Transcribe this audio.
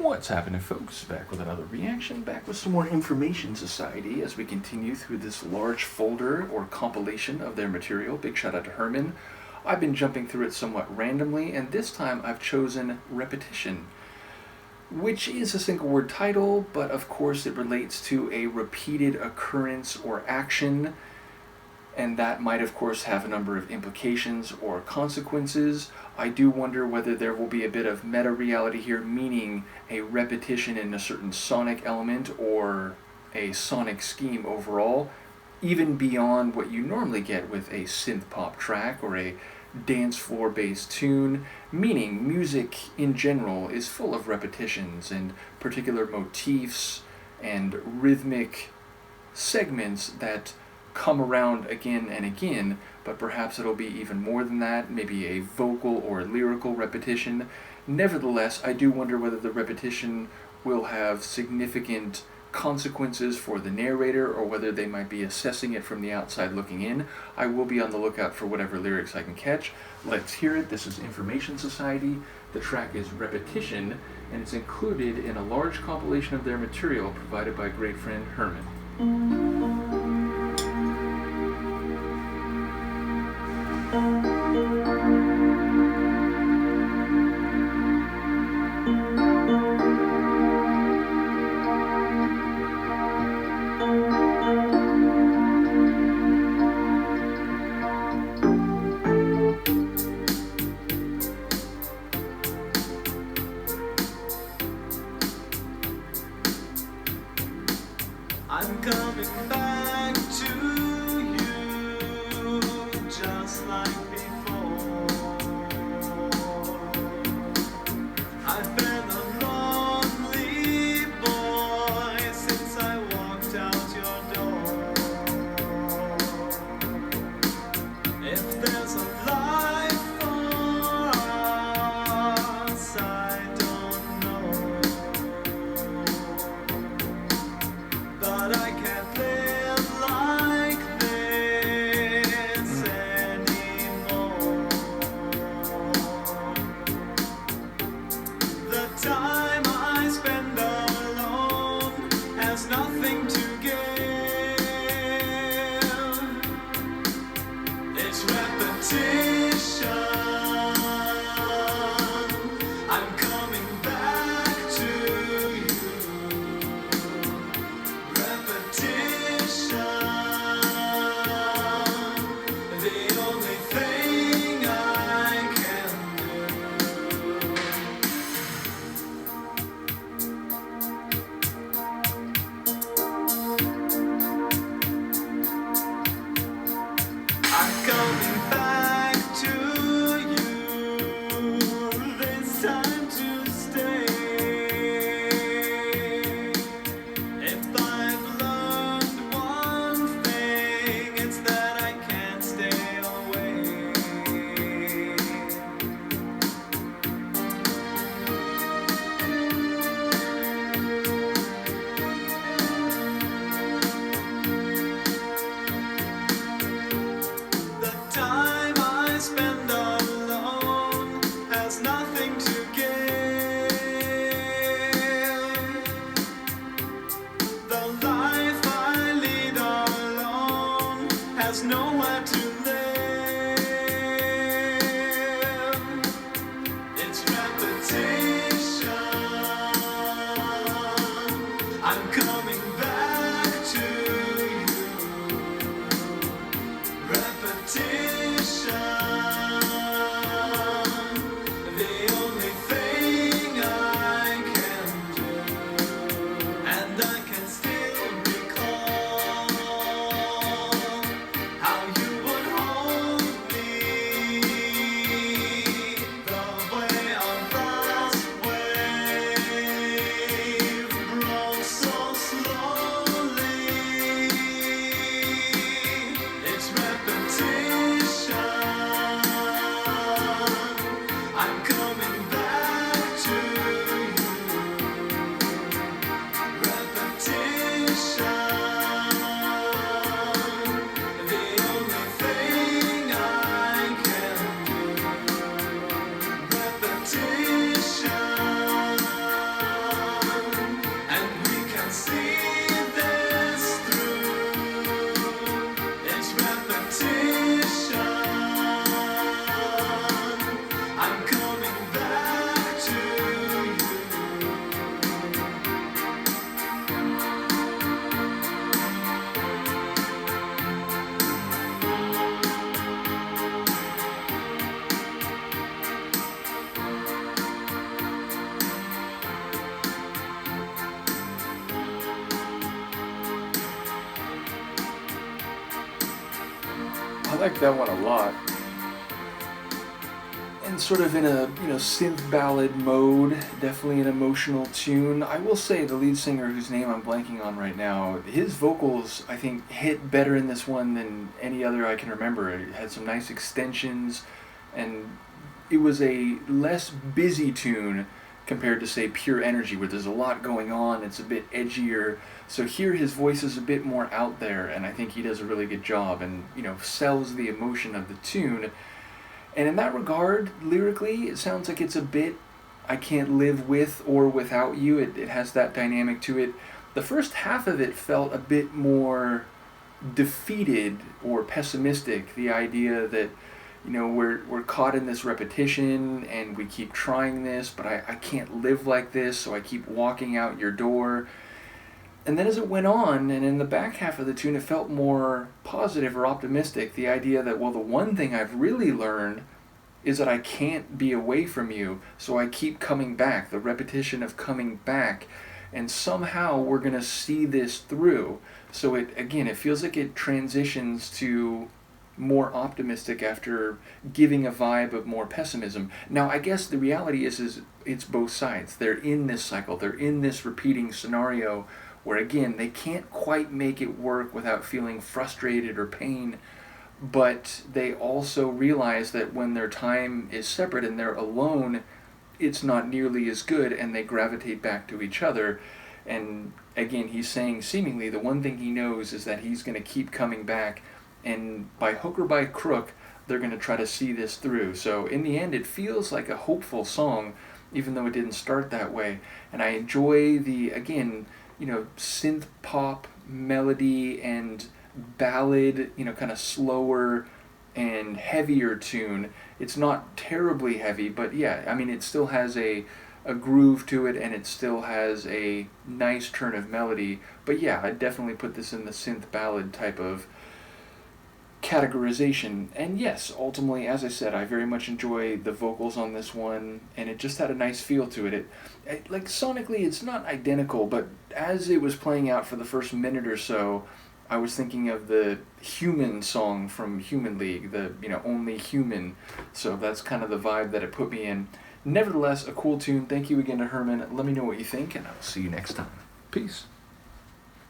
What's happening, folks? Back with another reaction, back with some more Information Society as we continue through this large folder or compilation of their material. Big shout out to Herman. I've been jumping through it somewhat randomly, and this time I've chosen Repetition, which is a single word title, but of course it relates to a repeated occurrence or action, and that might of course have a number of implications or consequences. I do wonder whether there will be a bit of meta-reality here, meaning a repetition in a certain sonic element or a sonic scheme overall, even beyond what you normally get with a synth pop track or a dance floor based tune, meaning music in general is full of repetitions and particular motifs and rhythmic segments that come around again and again, but perhaps it'll be even more than that, maybe a vocal or lyrical repetition. Nevertheless, I do wonder whether the repetition will have significant consequences for the narrator or whether they might be assessing it from the outside looking in. I will be on the lookout for whatever lyrics I can catch. Let's hear it. This is Information Society. The track is Repetition, and it's included in a large compilation of their material provided by great friend Herman. I'm coming back to you just like before. I've been a lonely boy since I walked out your door. If there's a life for us, I don't know. But I can't live like this anymore. The time I spend alone has nothing to give. It's repetition. I'm coming back to you. Repetition, the only thing I can do. I'm coming back to you, this time to stay. If I've learned one thing, it's that I can't stay away. The time I spend alone has nothing to give. The life I lead alone has nowhere to live. It's repetition. I'm coming back to you. Repetition, the only thing I can do. And I can still recall how like that one a lot. And sort of in a, synth ballad mode, definitely an emotional tune. I will say the lead singer, whose name I'm blanking on right now, his vocals, I think, hit better in this one than any other I can remember. It had some nice extensions, and it was a less busy tune compared to, say, Pure Energy, where there's a lot going on, it's a bit edgier. So here his voice is a bit more out there, and I think he does a really good job and, sells the emotion of the tune. And in that regard, lyrically, it sounds like it's a bit I can't live with or without you. It has that dynamic to it. The first half of it felt a bit more defeated or pessimistic. The idea that, we're caught in this repetition and we keep trying this, but I can't live like this, so I keep walking out your door. And then as it went on, and in the back half of the tune, it felt more positive or optimistic. The idea that, well, the one thing I've really learned is that I can't be away from you, so I keep coming back, the repetition of coming back, and somehow we're going to see this through. So it feels like it transitions to more optimistic after giving a vibe of more pessimism. Now, I guess the reality is it's both sides. They're in this cycle, they're in this repeating scenario where, again, they can't quite make it work without feeling frustrated or pain, but they also realize that when their time is separate and they're alone, it's not nearly as good, and they gravitate back to each other. And again, he's saying seemingly the one thing he knows is that he's going to keep coming back, and by hook or by crook, they're going to try to see this through. So in the end, it feels like a hopeful song, even though it didn't start that way. And I enjoy the, again, synth pop melody and ballad, kind of slower and heavier tune. It's not terribly heavy, but yeah, it still has a groove to it, and it still has a nice turn of melody. But yeah, I'd definitely put this in the synth ballad type of categorization. And yes, ultimately, as I said, I very much enjoy the vocals on this one, and it just had a nice feel to it. Like, sonically, it's not identical, but as it was playing out for the first minute or so, I was thinking of the Human song from Human League, the, Only Human. So that's kind of the vibe that it put me in. Nevertheless, a cool tune. Thank you again to Herman. Let me know what you think, and I'll see you next time. Peace.